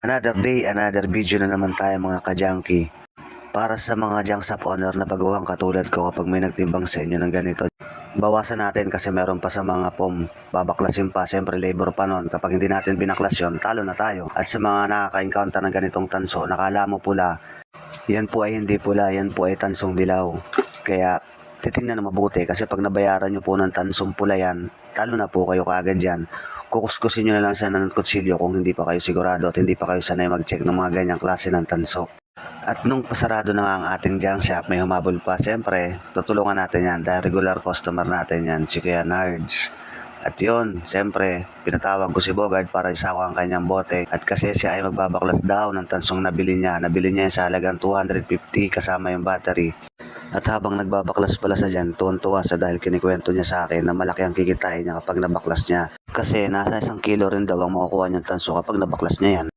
Another day, another video na naman tayo mga ka-junkie. Para sa mga junk shop owner na baguhang katulad ko kapag may nagtimbang sa inyo ng ganito, bawasan natin kasi meron pa sa mga pom, babaklasin pa, siyempre labor pa nun. Kapag hindi natin binaklas yun, talo na tayo. At sa mga nakaka-encounter ng ganitong tanso, nakala mo pula, yan po ay hindi pula, yan po ay tansong dilaw. Kaya titingnan na mabuti kasi pag nabayaran nyo po ng tansong pula yan, talo na po kayo kaagad yan. Kukuskusin nyo na lang sana ng kutsilyo kung hindi pa kayo sigurado at hindi pa kayo sanay mag-check ng mga ganyang klase ng tanso. At nung pasarado na nga ang ating junk shop, may humabol pa. Siyempre, tutulungan natin yan dahil regular customer natin yan, si Kuya Nards. At yun, siyempre, pinatawag ko si Bogart para isako ang kanyang bote. At kasi siya ay magbabaklas daw ng tansong nabili niya. Nabili niya sa halagang 250 kasama yung battery. At habang nagbabaklas pala sa dyan, tuwan-tuwa sa dahil kinikwento niya sa akin na malaki ang kikitain niya kapag nabaklas niya. Kasi nasa 1 kilo rin daw ang makukuha niyang tanso kapag nabaklas niya yan.